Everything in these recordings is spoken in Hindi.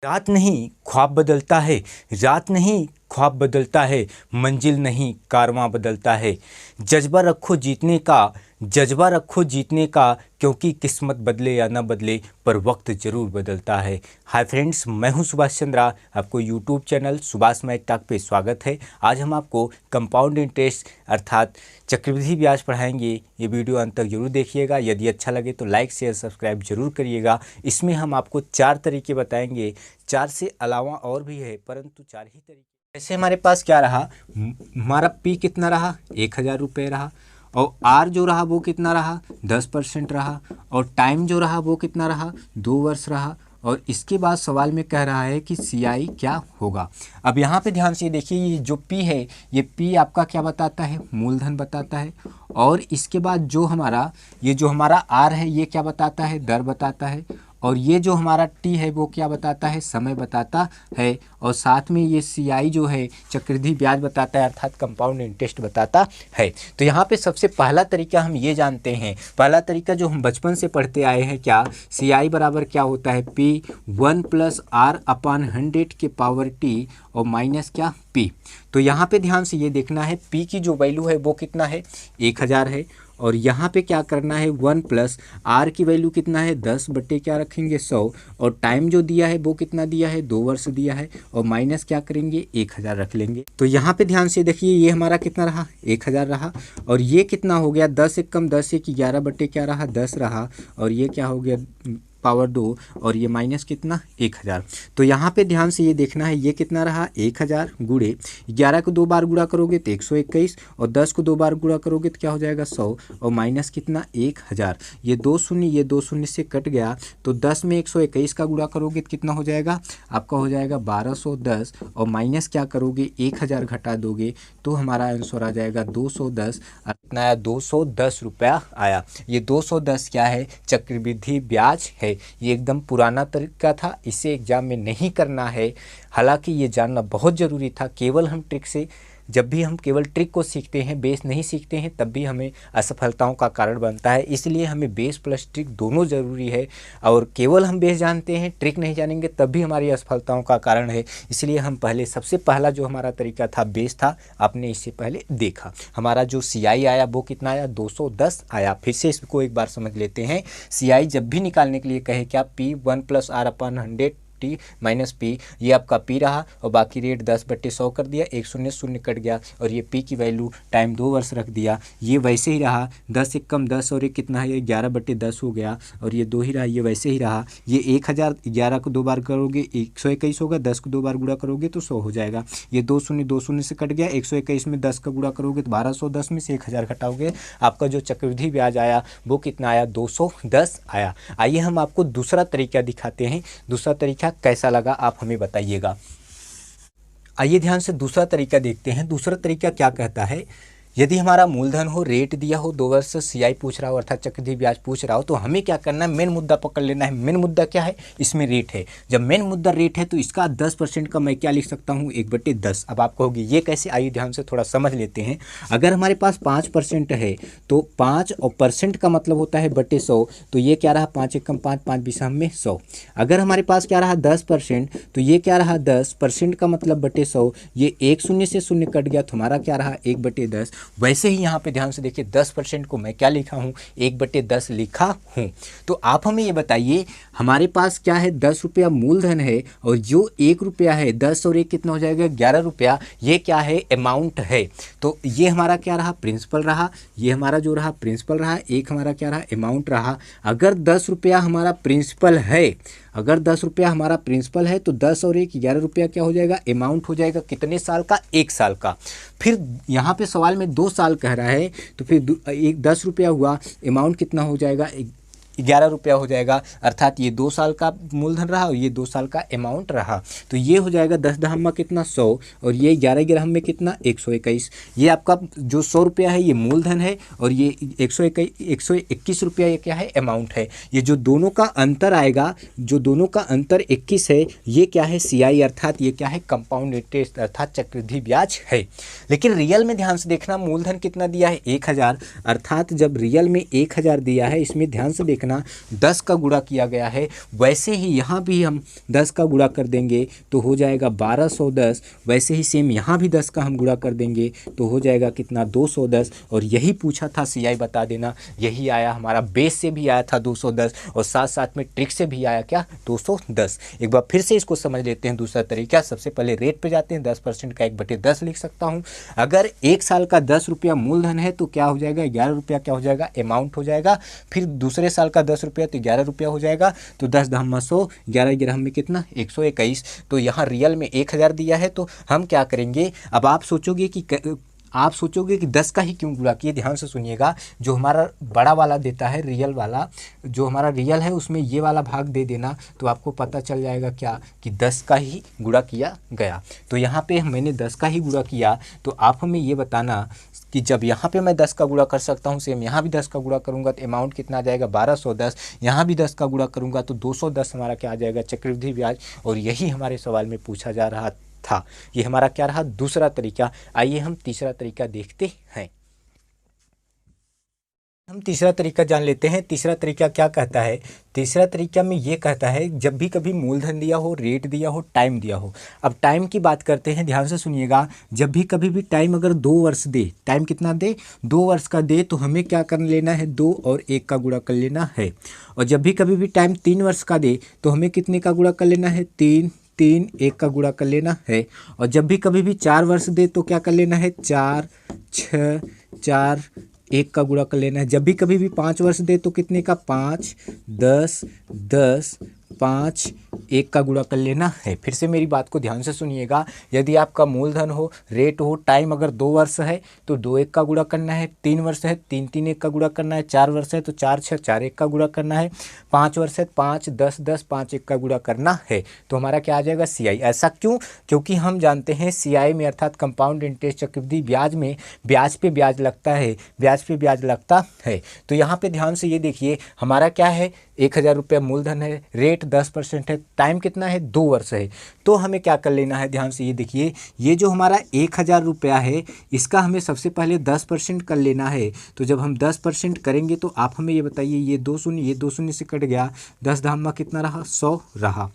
रात नहीं ख्वाब बदलता है, रात नहीं ख्वाब बदलता है, मंजिल नहीं कारवां बदलता है। जज्बा रखो जीतने का, जज्बा रखो जीतने का, क्योंकि किस्मत बदले या न बदले पर वक्त ज़रूर बदलता है। हाय फ्रेंड्स, मैं हूं सुभाष चंद्रा, आपको YouTube channel Subhash math talk पे स्वागत है। आज हम आपको कंपाउंड इंटरेस्ट अर्थात चक्रवृद्धि ब्याज पढ़ाएंगे। ये वीडियो अंत तक जरूर देखिएगा। यदि अच्छा लगे तो लाइक शेयर सब्सक्राइब जरूर करिएगा। इसमें हम आपको 4 तरीके बताएंगे, 4 से अलावा और भी है परंतु 4 ही तरीके। जैसे हमारे पास क्या रहा, हमारा पी कितना रहा, 1000 रुपये रहा, और आर जो रहा वो कितना रहा, 10% रहा, और टाइम जो रहा वो कितना रहा, 2 वर्ष रहा। और इसके बाद सवाल में कह रहा है कि सीआई क्या होगा। अब यहाँ पे ध्यान से देखिए, ये जो पी है, ये पी आपका क्या बताता है, मूलधन बताता है। और इसके बाद जो हमारा आर है, ये क्या बताता है, दर बताता है। और ये जो हमारा टी है वो क्या बताता है, समय बताता है। और साथ में ये सीआई जो है चक्रवृद्धि ब्याज बताता है अर्थात कंपाउंड इंटरेस्ट बताता है। तो यहाँ पे सबसे पहला तरीका हम ये जानते हैं, पहला तरीका जो हम बचपन से पढ़ते आए हैं, क्या सीआई बराबर क्या होता है, पी 1 + R/100 के पावर टी और माइनस क्या पी। तो यहाँ पे ध्यान से ये देखना है, पी की जो वैल्यू है वो कितना है, 1000 है। और यहाँ पे क्या करना है, 1 + R की वैल्यू कितना है, 10 बटे क्या रखेंगे, 100। और टाइम जो दिया है वो कितना दिया है, 2 वर्ष दिया है। और माइनस क्या करेंगे, 1000 रख लेंगे। तो यहाँ पे ध्यान से देखिए, ये हमारा कितना रहा, 1000 रहा। और ये कितना हो गया, 10 × 10 = 11 बटे क्या रहा, 10 रहा। और ये क्या हो गया, पावर 2, और ये माइनस कितना, 1000। तो यहाँ पे ध्यान से ये देखना है, ये कितना रहा, 1000 गुणे 11 को 2 बार गुणा करोगे तो 121, और 10 को 2 बार गुणा करोगे तो क्या हो जाएगा, 100, और माइनस कितना, 1000। ये 2 शून्य, ये 2 शून्य से कट गया। तो 10 में 121 का गुणा करोगे तो कितना हो जाएगा, आपका हो जाएगा 1210। और माइनस क्या करोगे, 1000 घटा दोगे तो हमारा आंसर आ जाएगा 210। कितना आया, 210 रुपया आया। ये 210 क्या है, चक्रवृद्धि ब्याज है। ये एकदम पुराना तरीका था, इसे एग्जाम में नहीं करना है। हालांकि ये जानना बहुत ज़रूरी था। केवल हम ट्रिक से, जब भी हम केवल ट्रिक को सीखते हैं, बेस नहीं सीखते हैं, तब भी हमें असफलताओं का कारण बनता है। इसलिए हमें बेस प्लस ट्रिक दोनों ज़रूरी है। और केवल हम बेस जानते हैं, ट्रिक नहीं जानेंगे, तब भी हमारी असफलताओं का कारण है। इसलिए हम पहले, सबसे पहला जो हमारा तरीका था बेस था, आपने इससे पहले देखा। हमारा जो सीआई आया वो कितना आया, 210 आया। फिर से इसको एक बार समझ लेते हैं। सीआई जब भी निकालने के लिए कहे क्या, P 1 + R/100 T minus P, ये आपका पी रहा। और बाकी रेट 10 बटे 100 कर दिया, 1 शून्य शून्य कट गया। और ये पी की वैल्यू टाइम 2 वर्ष रख दिया, ये वैसे ही रहा। 10 × 10 और ये कितना है, ये 11 बटे 10 हो गया। और ये 2 ही रहा, ये वैसे ही रहा। ये 1000, 11 को 2 बार करोगे 121 होगा, 10 को 2 बार गुणा करोगे तो 100 हो जाएगा। ये 2 शून्य 2 शून्य से कट गया। 121 में 10 का गुणा करोगे तो 1210 में से 1000 घटाओगे, आपका जो चक्रवृद्धि ब्याज आया वो कितना आया, 210 आया। आइए हम आपको दूसरा तरीका दिखाते हैं। दूसरा तरीका कैसा लगा आप हमें बताइएगा। आइए ध्यान से दूसरा तरीका देखते हैं। दूसरा तरीका क्या कहता है, यदि हमारा मूलधन हो, रेट दिया हो, 2 वर्ष सीआई पूछ रहा हो अर्थात चक्रवृद्धि ब्याज पूछ रहा हो, तो हमें क्या करना है, मेन मुद्दा पकड़ लेना है। मेन मुद्दा क्या है, इसमें रेट है। जब मेन मुद्दा रेट है तो इसका 10% का मैं क्या लिख सकता हूँ, 1/10। अब आप कहोगे ये कैसे, आइए ध्यान से थोड़ा समझ लेते हैं। अगर हमारे पास 5% है तो 5 और परसेंट का मतलब होता है बटे 100। तो ये क्या रहा, 5 × 5 5 बीसा में 100। अगर हमारे पास क्या रहा, 10%, तो ये क्या रहा, 10% का मतलब बटे 100। ये 1 शून्य से शून्य कट गया तो हमारा क्या रहा, 1/10। वैसे ही यहाँ पे ध्यान से देखिए, 10% को मैं क्या लिखा हूँ, 1/10 लिखा हूँ। तो आप हमें ये बताइए, हमारे पास क्या है, 10 रुपया मूलधन है, और जो 1 रुपया है, 10 और 1 कितना हो जाएगा, 11 रुपया। ये क्या है, अमाउंट है। तो ये हमारा क्या रहा, प्रिंसिपल रहा। ये हमारा जो रहा प्रिंसिपल रहा, एक हमारा क्या रहा, अमाउंट रहा। अगर 10 रुपया हमारा प्रिंसिपल है, अगर 10 रुपया हमारा प्रिंसिपल है तो 10 और 1 11 रुपया क्या हो जाएगा, अमाउंट हो जाएगा। कितने साल का, 1 साल का। फिर यहाँ पे सवाल में 2 साल कह रहा है, तो फिर 10 रुपया हुआ, अमाउंट कितना हो जाएगा, 11 रुपया हो जाएगा। अर्थात ये 2 साल का मूलधन रहा और ये 2 साल का अमाउंट रहा। तो ये हो जाएगा 10 दहम में कितना, 100, और ये 11 ग्राम में कितना, 121। ये आपका जो 100 रुपया है ये मूलधन है, और ये 121 रुपया ये क्या है, अमाउंट है। ये जो दोनों का अंतर आएगा, जो दोनों का अंतर 21 है, ये क्या है, सीआई अर्थात ये क्या है, कंपाउंड इंटरेस्ट अर्थात चक्रवृद्धि ब्याज है। लेकिन रियल में ध्यान से देखना, मूलधन कितना दिया है, 1000। अर्थात जब रियल में 1000 दिया है, इसमें ध्यान से देखना ना 10 का गुणा किया गया है, वैसे ही यहाँ भी हम 10 का गुणा कर देंगे तो हो जाएगा 1210। वैसे ही सेम यहाँ भी 10 का हम गुणा कर देंगे तो हो जाएगा कितना 210। और यही पूछा था CI बता देना, यही आया हमारा, बेस से भी आया था 210 और साथ साथ में ट्रिक से भी आया क्या 210। एक बार फिर से इसको समझ लेते हैं दूसरा तरीका। सबसे पहले रेट पे जाते हैं, 10% का 1/10 लिख सकता हूँ। अगर 1 साल का 10 रुपया मूलधन है तो क्या हो जाएगा 11 रुपया क्या हो जाएगा अमाउंट हो जाएगा। फिर दूसरे साल का 10 रुपया तो 11 रुपया हो जाएगा। तो 10 धामा 100, 11 11 में कितना 121। तो यहाँ रियल में 1000 दिया है तो हम क्या करेंगे। अब आप सोचोगे कि 10 का ही क्यों गुणा किए, ध्यान से सुनिएगा। जो हमारा बड़ा वाला देता है रियल वाला, जो हमारा रियल है उसमें ये वाला भाग दे देना तो आपको पता चल जाएगा क्या कि 10 का ही गुणा किया गया। तो यहाँ पे मैंने 10 का ही गुणा किया तो आप हमें ये बताना कि जब यहाँ पे मैं 10 का गुणा कर सकता हूँ, सेम यहाँ भी 10 का गुणा करूँगा तो अमाउंट कितना आ जाएगा 1210। यहाँ भी 10 का गुणा करूँगा तो 210 हमारा क्या आ जाएगा चक्रवृद्धि ब्याज। और यही हमारे सवाल में पूछा जा रहा था। ये हमारा क्या रहा दूसरा तरीका। आइए हम तीसरा तरीका देखते हैं। हम तीसरा तरीका जान लेते हैं। तीसरा तरीका क्या कहता है। तीसरा तरीका में ये कहता है जब भी कभी मूलधन दिया हो, रेट दिया हो, टाइम दिया हो। अब टाइम की बात करते हैं, ध्यान से सुनिएगा। जब भी कभी भी टाइम अगर 2 वर्ष दे, टाइम कितना दे 2 वर्ष का दे तो हमें क्या कर लेना है 2 और 1 का गुणा कर लेना है। और जब भी कभी भी टाइम 3 वर्ष का दे तो हमें कितने का गुणा कर लेना है 3 3 1 का गुणा कर लेना है। और जब भी कभी भी 4 वर्ष दे तो क्या कर लेना है 4 6 4 1 का गुणा कर लेना है। जब भी कभी भी 5 वर्ष दे तो कितने का 5 10 10 5 1 का गुणा कर लेना है। फिर से मेरी बात को ध्यान से सुनिएगा। यदि आपका मूलधन हो, रेट हो, टाइम अगर 2 वर्ष है तो 2 1 का गुणा करना है। 3 वर्ष है 3 3 1 का गुणा करना है। 4 वर्ष है तो 4 6 4 1 का गुणा करना है। 5 वर्ष है 5 10 10 5 1 का गुणा करना है। तो हमारा क्या आ जाएगा CI। ऐसा क्यों? क्योंकि हम जानते हैं CI में अर्थात कंपाउंड इंटरेस्ट चक्रवृद्धि ब्याज में ब्याज पे ब्याज लगता है, ब्याज पे ब्याज लगता है। तो यहाँ पे ध्यान से ये देखिए हमारा क्या है 1000 रुपया मूलधन है, रेट 10% है, टाइम कितना है 2 वर्ष है। तो हमें क्या कर लेना है, ध्यान से ये देखिए, ये जो हमारा 1000 रुपया है इसका हमें सबसे पहले 10% कर लेना है। तो जब हम 10% करेंगे तो आप हमें ये बताइए, ये 2 शून्य से कट गया, 10 धामा कितना रहा 100 रहा।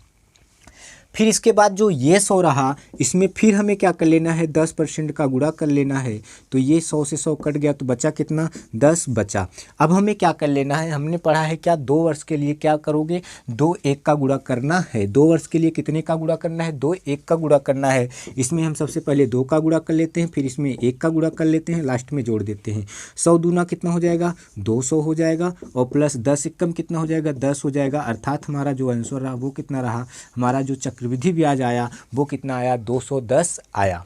फिर इसके बाद जो ये 100 रहा इसमें फिर हमें क्या कर लेना है 10% का गुणा कर लेना है। तो ये 100 से 100 कट गया तो बचा कितना 10 बचा। अब हमें क्या कर लेना है, हमने पढ़ा है क्या 2 वर्ष के लिए क्या करोगे 2 1 का गुणा करना है। 2 वर्ष के लिए कितने का गुणा करना है 2 1 का गुणा करना है। इसमें हम सबसे पहले 2 का गुणा कर लेते हैं, फिर इसमें 1 का गुणा कर लेते हैं, लास्ट में जोड़ देते हैं। 100 दूना कितना हो जाएगा 200 हो जाएगा और प्लस 10 एकम कितना हो जाएगा 10 हो जाएगा। अर्थात हमारा जो आंसर रहा वो कितना रहा, हमारा जो चक्रवृद्धि ब्याज आया वो कितना आया 210 आया।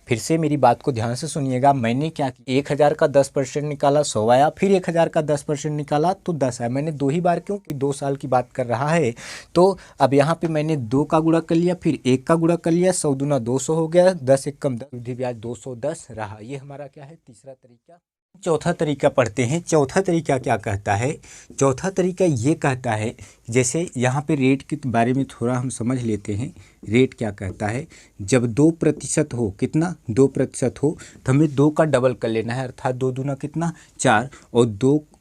फिर से मेरी बात को ध्यान से सुनिएगा। मैंने क्या किया 1000 का 10% निकाला 100 आया, फिर 1000 का 10% निकाला तो 10 आया। मैंने 2 ही बार क्यों, 2 साल की बात कर रहा है। तो अब यहाँ पे मैंने 2 का गुणा कर लिया, फिर 1 का गुणा कर लिया, 100 दूना 200 हो गया, 10 एकम 10, वृद्धि ब्याज 210 रहा। ये हमारा क्या है तीसरा तरीका। चौथा तरीका पढ़ते हैं। चौथा तरीका क्या कहता है, चौथा तरीका ये कहता है, जैसे यहाँ पे रेट के बारे में थोड़ा हम समझ लेते हैं। रेट क्या कहता है, जब 2% हो, कितना 2% हो तो हमें 2 का डबल कर लेना है, अर्थात 2 दूना कितना 4 और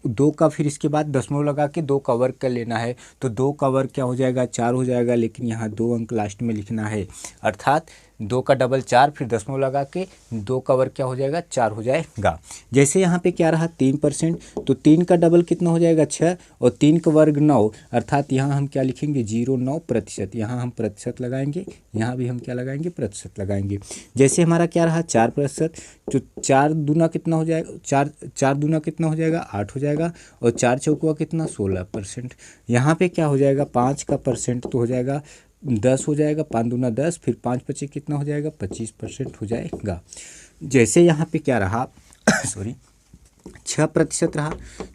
2 का फिर इसके बाद दशमलव लगा के 2 का वर्ग कर लेना है। तो 2 का वर्ग क्या हो जाएगा 4 हो जाएगा, लेकिन यहाँ 2 अंक लास्ट में लिखना है, अर्थात 2 का डबल 4 फिर दशमलव लगा के 2 का वर्ग क्या हो जाएगा 4 हो जाएगा। जैसे यहाँ पे क्या रहा 3%, तो 3 का डबल कितना हो जाएगा 6 और 3 का वर्ग 9, अर्थात यहाँ हम क्या लिखेंगे 0.9%। यहाँ हम प्रतिशत लगाएंगे, यहाँ भी हम क्या लगाएंगे प्रतिशत लगाएंगे। जैसे हमारा क्या रहा 4%, तो 4 दूना कितना हो जाएगा 4 दूना कितना हो जाएगा 8 हो जाएगा और 4 चौकुआ कितना 16%। यहाँ पे क्या हो जाएगा 5 का परसेंट तो हो जाएगा 10 हो जाएगा, 5 दूना 10, फिर 5 पचे कितना हो जाएगा 25% हो जाएगा। जैसे यहाँ पे क्या रहा 6% रहा,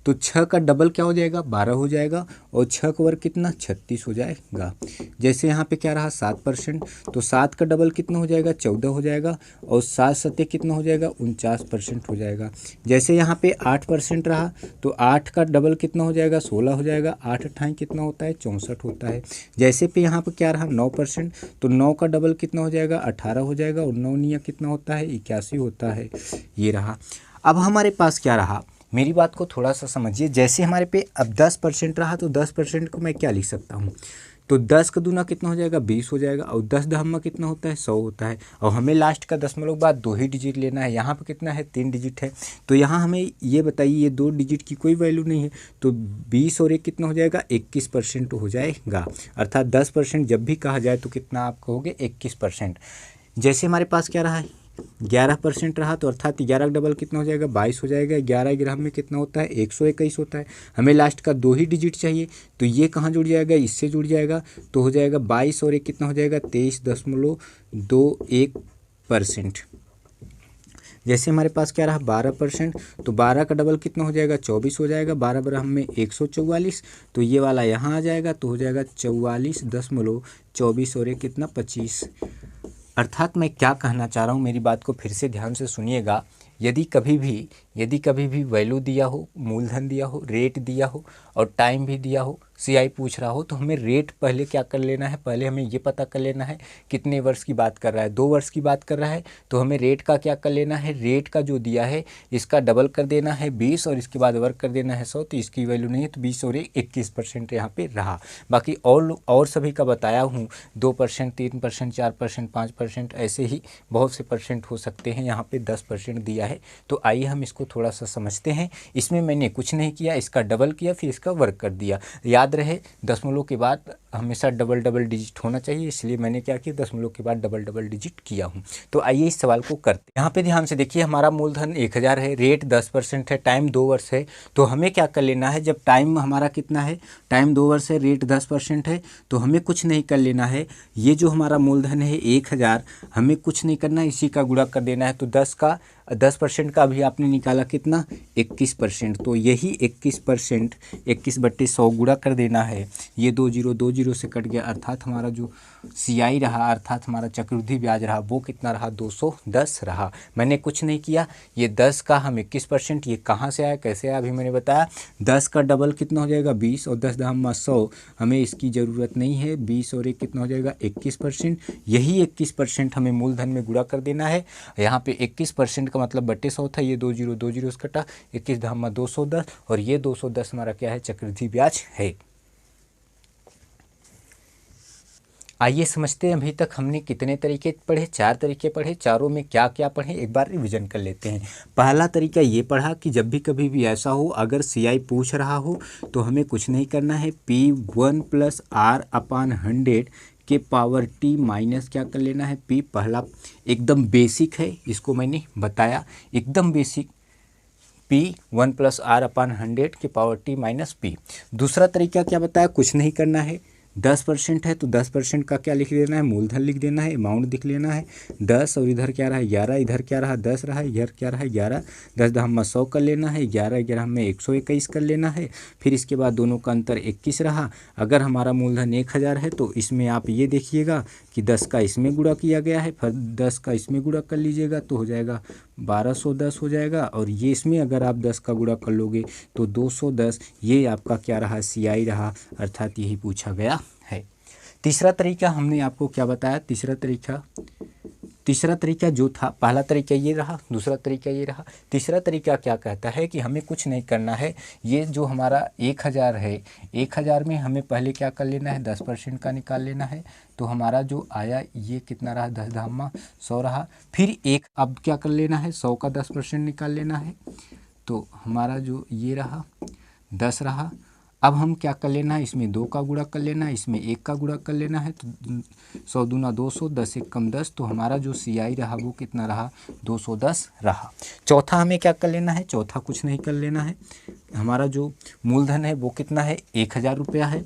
तो 6 का डबल क्या हो जाएगा 12 हो जाएगा और 6 का वर्ग कितना 36 हो जाएगा। जैसे यहाँ पे क्या रहा 7%, तो 7 का डबल कितना हो जाएगा 14 हो जाएगा और 7 सत्ते कितना हो जाएगा 49% हो जाएगा। जैसे यहाँ पे 8% रहा, तो 8 का डबल कितना हो जाएगा 16 हो जाएगा, 8 अट्ठाई कितना होता है 64 होता है। जैसे पे यहाँ पे क्या रहा 9%, तो 9 का डबल कितना हो जाएगा 18 हो जाएगा और 9 निया कितना होता है 81 होता है। ये रहा। अब हमारे पास क्या रहा, मेरी बात को थोड़ा सा समझिए। जैसे हमारे पे अब 10% रहा तो 10% को मैं क्या लिख सकता हूँ, तो 10 का दूना कितना हो जाएगा, 20 हो जाएगा, और 10 दहम्मा कितना होता है, 100 होता है। और हमें लास्ट का दशमलव बाद 2 ही डिजिट लेना है। यहाँ पे कितना है, 3 डिजिट है। तो यहाँ हमें ये बताइए, ये 2 डिजिट की कोई वैल्यू नहीं है, तो 20 और 1 कितना हो जाएगा, 21% हो जाएगा। अर्थात 10% जब भी कहा जाए तो कितना आप कहोगे, 21%। जैसे हमारे पास क्या रहा है, 11% रहा, तो अर्थात 11 का डबल कितना हो जाएगा, 22 हो जाएगा। 11 ग्राम में कितना होता है, 121 होता है। हमें लास्ट का 2 ही डिजिट चाहिए, तो ये कहाँ जुड़ जाएगा, इससे जुड़ जाएगा, तो हो जाएगा 22 और 1 कितना हो जाएगा, 23.21%। जैसे हमारे पास क्या रहा, 12%, तो 12 का डबल कितना हो जाएगा, 24 हो जाएगा। 12 ग्राम में 144, तो ये वाला यहाँ आ जाएगा, तो हो जाएगा 44.24 और 1 कितना, 25। अर्थात मैं क्या कहना चाह रहा हूँ, मेरी बात को फिर से ध्यान से सुनिएगा। यदि कभी भी वैल्यू दिया हो, मूलधन दिया हो, रेट दिया हो और टाइम भी दिया हो, सीआई पूछ रहा हो, तो हमें रेट पहले क्या कर लेना है, पहले हमें ये पता कर लेना है कितने वर्ष की बात कर रहा है। 2 वर्ष की बात कर रहा है तो हमें रेट का क्या कर लेना है, रेट का जो दिया है इसका डबल कर देना है 20 और इसके बाद वर्क कर देना है 100, तो इसकी वैल्यू नहीं है, तो 20 और 21% यहाँ पे रहा। बाकी और सभी का बताया हूँ, 2%, 3%, 4%, 5%, ऐसे ही बहुत से परसेंट हो सकते हैं। यहाँ पे 10% दिया है। तो आइए हम इसको थोड़ा सा समझते हैं। इसमें मैंने कुछ नहीं किया, इसका डबल किया, फिर इसका वर्क कर दिया। याद रहे, दशमलव के बाद हमेशा डबल डिजिट होना चाहिए, इसलिए मैंने क्या किया, दशमलव के बाद डबल डिजिट किया हूँ। तो आइए इस सवाल को करते हैं। यहाँ पे ध्यान से देखिए, हमारा मूलधन 1000 है, रेट 10% है, टाइम 2 वर्ष है। तो हमें क्या कर लेना है, जब टाइम हमारा कितना है, टाइम 2 वर्ष है, रेट 10% है, तो हमें कुछ नहीं कर लेना है। ये जो हमारा मूलधन है 1000, हमें कुछ नहीं करना है, इसी का गुणा कर देना है। तो 10% का अभी आपने निकाला कितना, 21%। तो यही 21%, 21/100 गुणा कर देना है। ये 2 से कट गया, अर्थात हमारा जो सीआई रहा, अर्थात हमारा चक्रवृद्धि ब्याज रहा, वो कितना रहा, 210 रहा। मैंने कुछ नहीं किया, ये 10 का हम 21%, ये कहाँ से आया, कैसे आया, अभी मैंने बताया। 10 का डबल कितना हो जाएगा, 20, और 10 दहम्मा 100, हमें इसकी ज़रूरत नहीं है। 20 और 1 कितना हो जाएगा, 21%। यही 21% हमें मूलधन में गुणा कर देना है। यहाँ पे 21% का मतलब बट्टे 100 था, ये 2 से कटा, 21 दहम्मा 210, और ये 210 हमारा क्या है, चक्रवृद्धि ब्याज है। आइए समझते हैं, अभी तक हमने कितने तरीके पढ़े, 4 तरीके पढ़े। चारों में क्या क्या पढ़े, एक बार रिवीजन कर लेते हैं। पहला तरीका ये पढ़ा कि जब भी कभी भी ऐसा हो, अगर सीआई पूछ रहा हो तो हमें कुछ नहीं करना है, P1 + R/100 के पावर T माइनस क्या कर लेना है, P। पहला एकदम बेसिक है, इसको मैंने बताया, एकदम बेसिक, P1 + R/100 के पावर T माइनस P। दूसरा तरीका क्या बताया, कुछ नहीं करना है, 10% है तो 10% का क्या लिख देना है, मूलधन लिख देना है, अमाउंट लिख लेना है 10, और इधर क्या रहा, 11, इधर क्या रहा, 10 रहा, इधर क्या रहा, 11, 10 दहम्मा 100 कर लेना है, 11 ग्राम में 121 कर लेना है। फिर इसके बाद दोनों का अंतर 21 रहा। अगर हमारा मूलधन 1000 है तो इसमें आप ये देखिएगा कि 10 का इसमें गुणा किया गया है, फिर 10 का इसमें गुणा कर लीजिएगा तो हो जाएगा 1210 हो जाएगा, और ये इसमें अगर आप 10 का गुणा कर लोगे तो 210। ये आपका क्या रहा, सीआई रहा, अर्थात यही पूछा गया है। तीसरा तरीका हमने आपको क्या बताया, तीसरा तरीका जो था, पहला तरीका ये रहा, दूसरा तरीका ये रहा। तीसरा तरीका क्या कहता है कि हमें कुछ नहीं करना है, ये जो हमारा 1000 है, 1000 में हमें पहले क्या कर लेना है, 10% का निकाल लेना है। तो हमारा जो आया ये कितना रहा, 10 दहम्मा 100 रहा। फिर अब क्या कर लेना है, 100 का 10% निकाल लेना है, तो हमारा जो ये रहा 10 रहा। अब हम क्या कर लेना है, इसमें 2 का गुणा कर लेना है, इसमें 1 का गुणा कर लेना है, तो 100 दूना 200, 10 1 कम 10, तो हमारा जो सीआई रहा वो कितना रहा, 210 रहा। चौथा हमें क्या कर लेना है, चौथा कुछ नहीं कर लेना है, हमारा जो मूलधन है वो कितना है, 1000 रुपया है,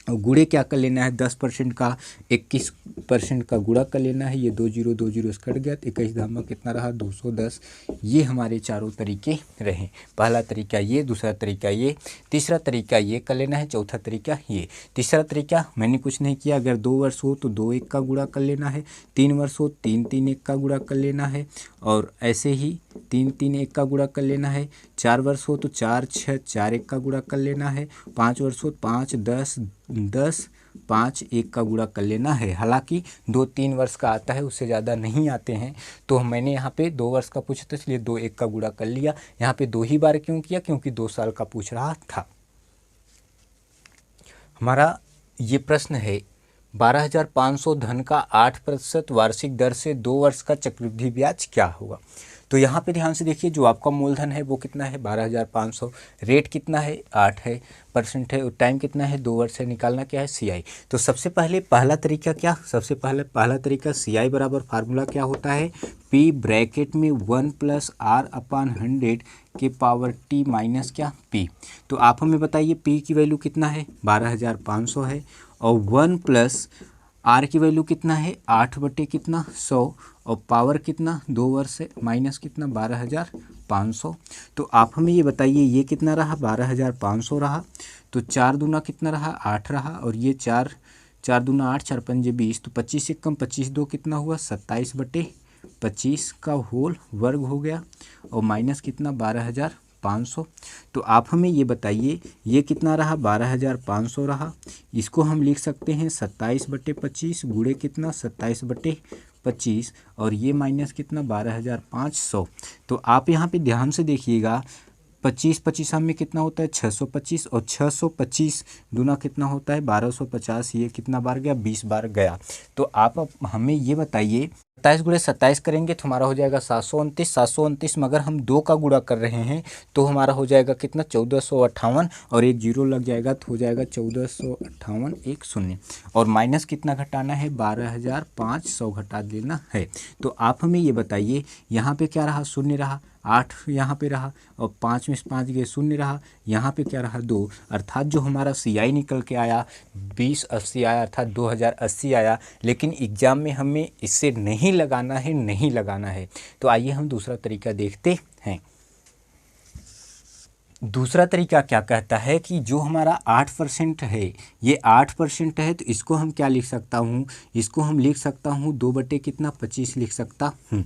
और गुणे क्या कर लेना है, 10% का 21% का गुणा कर लेना है। ये 20 से कट गया, 21 दहम्मा कितना रहा, 210। ये हमारे चारों तरीके रहे। पहला तरीका ये, दूसरा तरीका ये, तीसरा तरीका ये कर लेना है, चौथा तरीका ये। तीसरा तरीका मैंने कुछ नहीं किया, अगर 2 वर्ष हो तो 2 1 का गुणा कर लेना है, 3 वर्ष हो 3 3 1 का गुणा कर लेना है, और ऐसे ही 3 3 1 का गुणा कर लेना है। 4 वर्ष हो तो 4 6 4 1 का गुणा कर लेना है। 5 वर्ष हो 5 10 10 5 1 का गुणा कर लेना है। हालांकि 2-3 वर्ष का आता है, उससे ज़्यादा नहीं आते हैं। तो मैंने यहाँ पे 2 वर्ष का पूछा था, इसलिए 2 1 का गुणा कर लिया। यहाँ पे 2 ही बार क्यों किया, क्योंकि 2 साल का पूछ रहा था। हमारा ये प्रश्न है 12,500 धन का 8% वार्षिक दर से 2 वर्ष का चक्रवृद्धि ब्याज क्या होगा। तो यहाँ पे ध्यान से देखिए, जो आपका मूलधन है वो कितना है 12,500, रेट कितना है 8 है, परसेंट है, और टाइम कितना है 2 वर्ष है। निकालना क्या है CI। तो सबसे पहले पहला तरीका क्या, सबसे पहला तरीका CI बराबर फार्मूला क्या होता है, P ब्रैकेट में 1 + R/100 के पावर T माइनस क्या P। तो आप हमें बताइए P की वैल्यू कितना है 12,500 है, और 1 + R की वैल्यू कितना है 8 बटे कितना 100, और पावर कितना 2 वर्ष है, माइनस कितना 12,500। तो आप हमें ये बताइए ये कितना रहा 12,500 रहा, तो 4 दूना कितना रहा 8 रहा, और ये 4 दूना 8 4 पंजे 20, तो 25 से कम 25 2 कितना हुआ 27/25 का होल वर्ग हो गया, और माइनस कितना 12,500। तो आप हमें ये बताइए ये कितना रहा 12,500 रहा, इसको हम लिख सकते हैं 27/25 गुणे कितना 27/25, और ये माइनस कितना 12,500। तो आप यहाँ पे ध्यान से देखिएगा 25 में कितना होता है 625, और 625 दूना कितना होता है 1250, ये कितना बार गया 20 बार गया। तो आप हमें ये बताइए 27 गुणे 27 करेंगे तो हमारा हो जाएगा 729 में अगर हम 2 का गुणा कर रहे हैं तो हमारा हो जाएगा कितना 1458, और एक जीरो लग जाएगा तो हो जाएगा 1458 एक शून्य, और माइनस कितना घटाना है 12,500 घटा देना है। तो आप हमें ये बताइए यहाँ पे क्या रहा शून्य रहा, 8 यहाँ पे रहा, और 5 में से 5 गए शून्य रहा, यहाँ पे क्या रहा 2, अर्थात जो हमारा CI निकल के आया 2080 आया, अर्थात 2080 आया। लेकिन एग्जाम में हमें इससे नहीं लगाना है। तो आइए हम दूसरा तरीका देखते हैं। दूसरा तरीका क्या कहता है कि जो हमारा 8% है, ये 8% है, तो इसको हम क्या लिख सकता हूँ, इसको हम लिख सकता हूँ 2 बटे कितना 25 लिख सकता हूँ।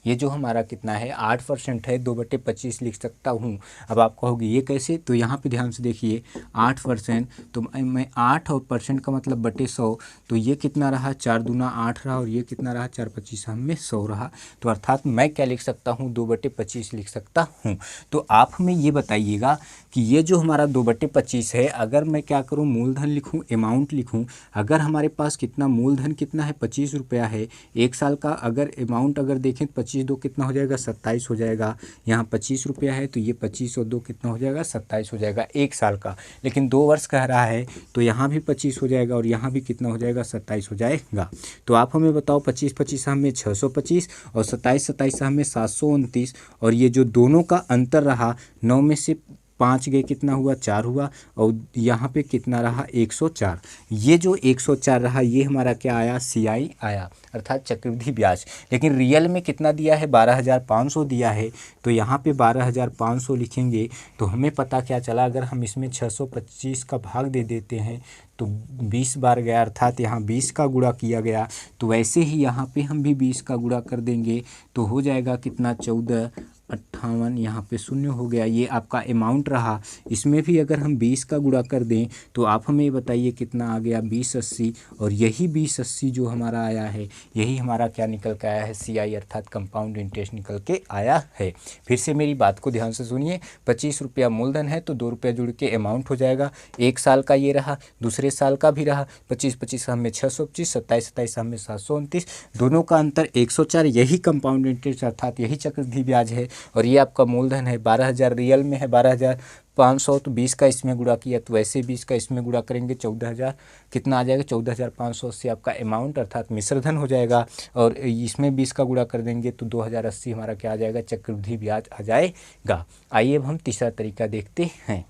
ये जो हमारा कितना है 8% है, 2/25 लिख सकता हूँ। अब आप कहोगे ये कैसे, तो यहाँ पे ध्यान से देखिए 8%, तो मैं 8 और परसेंट का मतलब बटे 100, तो ये कितना रहा 4 दूना 8 रहा, और ये कितना रहा 4 25 में 100 रहा। तो अर्थात मैं क्या लिख सकता हूँ 2/25 लिख सकता हूँ। तो आप हमें ये बताइएगा कि ये जो हमारा 2/25 है, अगर मैं क्या करूँ मूलधन लिखूँ अमाउंट लिखूँ, अगर हमारे पास कितना मूलधन कितना है 25 रुपया है, 1 साल का अगर अमाउंट अगर देखें 25 2 कितना हो जाएगा 27 हो जाएगा, यहाँ 25 रुपया है तो ये 25 और 2 कितना हो जाएगा 27 हो जाएगा 1 साल का। लेकिन 2 वर्ष कह रहा है तो यहाँ भी 25 हो जाएगा और यहाँ भी कितना हो जाएगा 27 हो जाएगा। तो आप हमें बताओ 25 हमें 625 और 27 हमें 729, और ये जो दोनों का अंतर रहा 9 में से 5 गए कितना हुआ 4 हुआ, और यहाँ पे कितना रहा 104। ये जो 104 रहा ये हमारा क्या आया CI आया, अर्थात चक्रवृद्धि ब्याज। लेकिन रियल में कितना दिया है 12,500 दिया है, तो यहाँ पे 12,500 लिखेंगे तो हमें पता क्या चला, अगर हम इसमें 625 का भाग दे देते हैं तो 20 बार गया, अर्थात यहाँ 20 का गुणा किया गया। तो वैसे ही यहाँ पे हम भी 20 का गुणा कर देंगे तो हो जाएगा कितना 1458, यहाँ पे शून्य हो गया। ये आपका अमाउंट रहा, इसमें भी अगर हम 20 का गुणा कर दें तो आप हमें बताइए कितना आ गया 2080, और यही 2080 जो हमारा आया है यही हमारा क्या निकल के आया है CI, अर्थात कंपाउंड इंटरेस्ट निकल के आया है। फिर से मेरी बात को ध्यान से सुनिए, 25 रुपया मूलधन है तो 2 रुपया जुड़ के अमाउंट हो जाएगा। 1 साल का ये रहा, दूसरे साल का भी रहा, 25 हमें 625, 27 हमें 729, दोनों का अंतर 104, यही कंपाउंड इंटरेस्ट अर्थात यही चक्रवृद्धि ब्याज है। और ये आपका मूलधन है 12,000 रियल में है 12,500, तो 20 का इसमें गुणा किया तो वैसे 20 का इसमें गुणा करेंगे 14,000 कितना आ जाएगा 14,500 से आपका अमाउंट अर्थात मिश्रधन हो जाएगा, और इसमें 20 का गुणा कर देंगे तो 2080 हमारा क्या आ जाएगा चक्रवृद्धि ब्याज आ जाएगा। आइए अब हम तीसरा तरीका देखते हैं।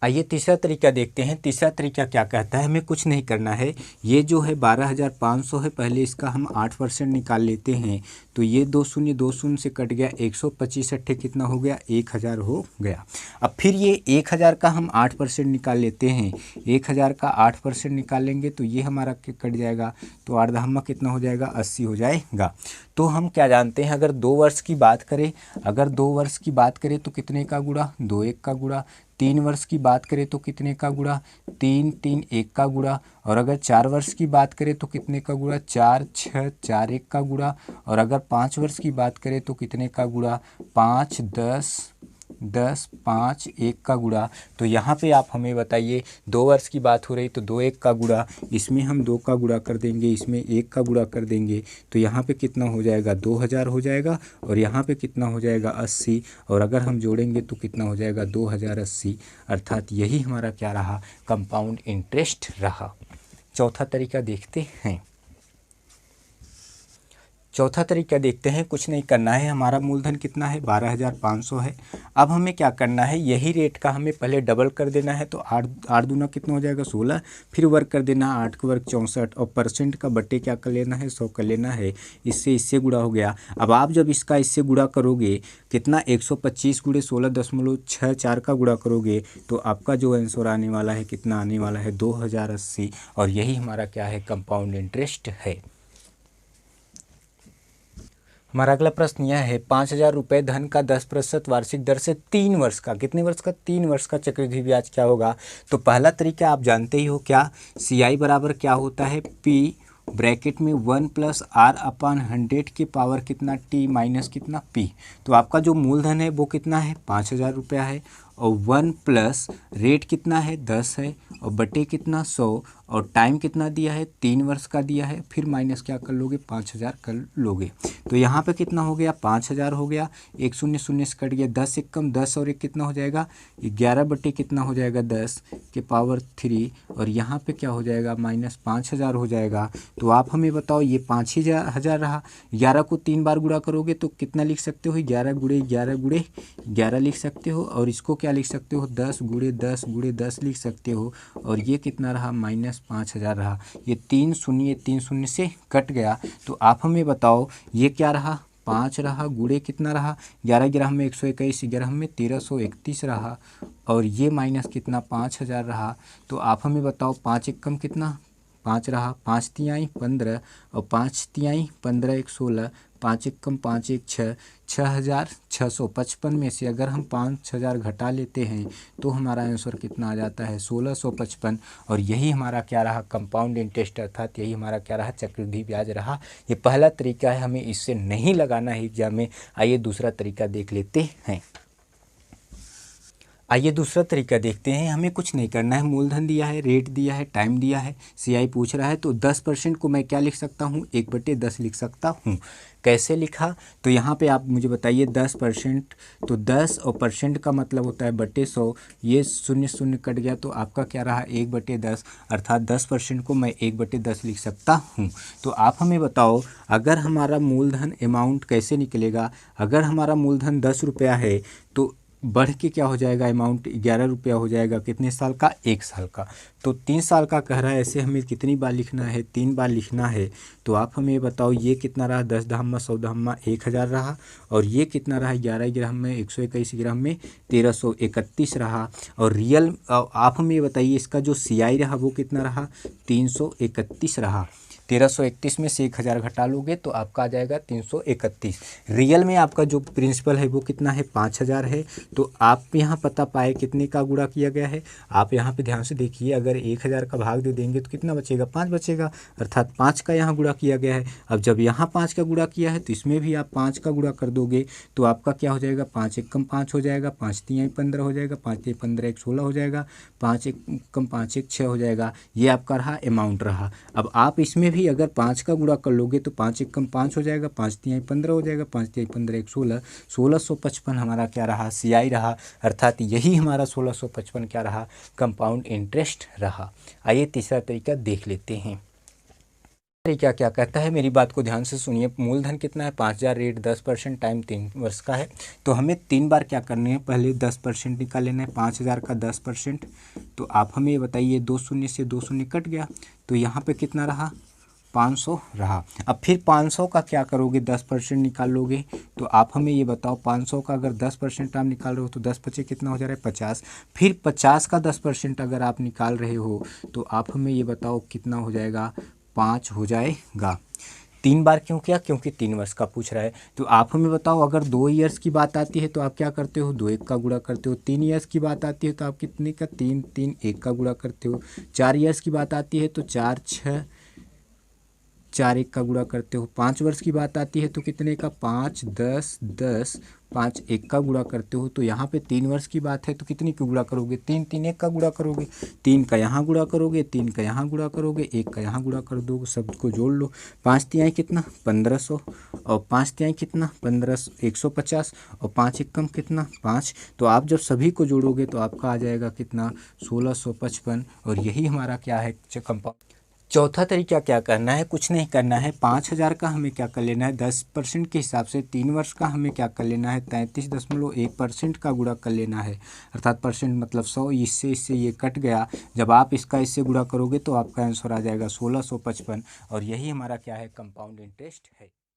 आइए तीसरा तरीका देखते हैं। तीसरा तरीका क्या कहता है, हमें कुछ नहीं करना है, ये जो है 12,500 है, पहले इसका हम 8% निकाल लेते हैं, तो ये 2 शून्य से कट गया, 125 अट्ठे कितना हो गया 1000 हो गया। अब फिर ये 1000 का हम 8% निकाल लेते हैं, 1000 का 8% निकालेंगे तो ये हमारा कट जाएगा, तो 8 कितना हो जाएगा 80 हो जाएगा। तो हम क्या जानते हैं, अगर 2 वर्ष की बात करें, अगर 2 वर्ष की बात करें तो कितने का गुणा 2 1 का गुणा, 3 वर्ष की बात करें तो कितने का गुणा, 3 3 1 का गुणा। और अगर 4 वर्ष की बात करें तो कितने का गुणा, 4 6 4 1 का गुणा। और अगर 5 वर्ष की बात करें तो कितने का गुणा, 5 10 10 5 1 का गुणा। तो यहाँ पे आप हमें बताइए, 2 वर्ष की बात हो रही तो 2 1 का गुणा, इसमें हम 2 का गुणा कर देंगे, इसमें 1 का गुणा कर देंगे, तो यहाँ पे कितना हो जाएगा, 2000 हो जाएगा। और यहाँ पे कितना हो जाएगा, 80। और अगर हम जोड़ेंगे तो कितना हो जाएगा, 2080। अर्थात यही हमारा क्या रहा, कंपाउंड इंटरेस्ट रहा। चौथा तरीका देखते हैं। चौथा तरीका देखते हैं। कुछ नहीं करना है, हमारा मूलधन कितना है, 12,500 है। अब हमें क्या करना है, यही रेट का हमें पहले डबल कर देना है। तो 8 दूना कितना हो जाएगा, 16। फिर वर्ग कर देना, 8 का वर्ग 64। और परसेंट का बट्टे क्या कर लेना है, 100 कर लेना है। इससे गुणा हो गया। अब आप जब इसका इससे गुणा करोगे, कितना 125 गुणे 16.64 का गुणा करोगे, तो आपका जो आंसर आने वाला है, कितना आने वाला है, 2080। और यही हमारा क्या है, कंपाउंड इंटरेस्ट है। हमारा अगला प्रश्न यह है, 5,000 रुपये धन का 10% वार्षिक दर से 3 वर्ष का, कितने वर्ष का, 3 वर्ष का चक्रवृद्धि ब्याज क्या होगा। तो पहला तरीका आप जानते ही हो क्या, CI बराबर क्या होता है, P ब्रैकेट में 1 + R/100 के पावर कितना, T माइनस कितना, P। तो आपका जो मूलधन है वो कितना है, 5,000 रुपया है। और 1 प्लस रेट कितना है, 10 है। और बटे कितना, 100। और टाइम कितना दिया है, 3 वर्ष का दिया है। फिर माइनस क्या कर लोगे, 5,000 कर लोगे। तो यहाँ पे कितना हो गया, 5,000 हो गया। 1 शून्य शून्य से कट गया, 10 1 कम 10 और 1 कितना हो जाएगा, 11 बटे कितना हो जाएगा, 10 के पावर 3। और यहाँ पे क्या हो जाएगा, माइनस 5,000 हो जाएगा। तो आप हमें बताओ, ये 5,000 रहा। 11 को 3 बार गुणा करोगे तो कितना लिख सकते हो, 11 गुणे 11 गुणे 11 लिख सकते हो। और इसको क्या लिख सकते हो, 10 गुणे 10 गुणे 10 लिख सकते हो। और ये कितना रहा, माइनस 5,000 रहा। ये 3 शून्य से कट गया। तो आप हमें बताओ, ये क्या रहा, 5 रहा, गुणे कितना रहा, 11 ग्राम में 121, ग्राम में 1331 रहा। और ये माइनस कितना, 5,000 रहा। तो आप हमें बताओ, 5 1 कम कितना, 5 रहा, 5 तिहाई 15। और 5 तिहाई 15 1 16, 5 1 कम 5 1 6, 6,655 में से अगर हम 5,000 घटा लेते हैं तो हमारा आंसर कितना आ जाता है, 1,655। और यही हमारा क्या रहा, कंपाउंड इंटरेस्ट, अर्थात यही हमारा क्या रहा, चक्रवृद्धि ब्याज रहा। ये पहला तरीका है, हमें इससे नहीं लगाना है एग्जाम में। आइए दूसरा तरीका देख लेते हैं। आइए दूसरा तरीका देखते हैं। हमें कुछ नहीं करना है, मूलधन दिया है, रेट दिया है, टाइम दिया है, CI पूछ रहा है। तो 10% को मैं क्या लिख सकता हूँ, 1/10 लिख सकता हूँ। कैसे लिखा, तो यहाँ पे आप मुझे बताइए, 10%। तो 10 और परसेंट का मतलब होता है बटे 100। ये शून्य शून्य कट गया, तो आपका क्या रहा, 1/10। अर्थात 10% को मैं 1/10 लिख सकता हूँ। तो आप हमें बताओ, अगर हमारा मूलधन अमाउंट कैसे निकलेगा। अगर हमारा मूलधन 10 रुपया है तो बढ़ के क्या हो जाएगा, अमाउंट 11 रुपया हो जाएगा। कितने साल का, 1 साल का। तो 3 साल का कह रहा है। ऐसे हमें कितनी बार लिखना है, 3 बार लिखना है। तो आप हमें बताओ, ये कितना रहा, 10 धामा 100 धामा 1,000 रहा। और ये कितना रहा, 11 ग्राम में 121 ग्राम में 1331 रहा। और रियल आप हमें बताइए, इसका जो CI रहा वो कितना रहा, 331 रहा। 1331 में से 1,000 घटा लोगे तो आपका आ जाएगा 331। रियल में आपका जो प्रिंसिपल है वो कितना है, 5,000 है। तो आप यहाँ पता पाए कितने का गुणा किया गया है। आप यहाँ पे ध्यान से देखिए, अगर 1,000 का भाग दे देंगे तो कितना बचेगा, 5 बचेगा। अर्थात 5 का यहाँ गुणा किया गया है। अब जब यहाँ 5 का गुणा किया है तो इसमें भी आप 5 का गुणा कर दोगे तो आपका क्या हो जाएगा, 5 1 कम 5 हो जाएगा, 5 तिहाई 15 हो जाएगा, 5 तिहाई 15 1 16 हो जाएगा, 5 1 कम 5 1 6 हो जाएगा। ये आपका रहा अमाउंट रहा। अब आप इसमें भी अगर 5 का गुणा कर लोगे तो 5 1 कम 5 हो जाएगा, 5 तिहाई 15 हो जाएगा, 5 तिहाई 15 1 16, 1,655 हमारा क्या रहा, CI रहा। अर्थात यही हमारा 1,655 क्या रहा, कंपाउंड इंटरेस्ट रहा। आइए तीसरा तरीका देख लेते हैं। तरीका क्या कहता है, मेरी बात को ध्यान से सुनिए। मूलधन कितना है, 5,000, रेट 10%, टाइम 3 वर्ष का है। तो हमें 3 बार क्या करने हैं, पहले 10% निकाल लेना है, 5,000 का 10%। तो आप हमें ये बताइए, 2 शून्य से 2 शून्य कट गया, तो यहाँ पे कितना रहा, 500 रहा। अब फिर 500 का क्या करोगे, 10% निकाल लोगे। तो आप हमें ये बताओ, 500 का अगर 10% आप निकाल रहे हो तो 10 बचे कितना हो जा रहा है, 50। फिर 50 का 10% अगर आप निकाल रहे हो तो आप हमें ये बताओ कितना हो जाएगा, 5 हो जाएगा। 3 बार क्यों किया? क्योंकि 3 वर्ष का पूछ रहा है। तो आप हमें बताओ, अगर 2 ईयर्स की बात आती है तो आप क्या करते हो? 2 1 का गुणा करते हो। 3 ईयर्स की बात आती है तो आप कितने का? 3 3 1 का गुणा करते हो। 4 ईयर्स की बात आती है तो 4 6 4 1 का गुणा करते हो। 5 वर्ष की बात आती है तो कितने का? 5 10 10 5 1 का गुणा करते हो। तो यहाँ पे 3 वर्ष की बात है तो कितने का गुणा करोगे? 3 3 1 का गुणा करोगे। 3 का यहाँ गुणा करोगे, 3 का यहाँ गुणा करोगे, 1 का यहाँ गुणा कर दोगे, सबको जोड़ लो। 5 तिहाई कितना? 1500, और 5 तिहाई कितना? 1500 150, और 5 एकम कितना? 5। तो आप जब सभी को जोड़ोगे तो आपका आ जाएगा कितना? 1655। और यही हमारा क्या है? कंपाउंड। चौथा तरीका क्या करना है? कुछ नहीं करना है। 5,000 का हमें क्या कर लेना है? 10% के हिसाब से 3 वर्ष का हमें क्या कर लेना है? 33.1% का गुणा कर लेना है। अर्थात परसेंट मतलब 100, इससे ये कट गया। जब आप इसका इससे गुणा करोगे तो आपका आंसर आ जाएगा 1655। और यही हमारा क्या है? कंपाउंड इंटरेस्ट है।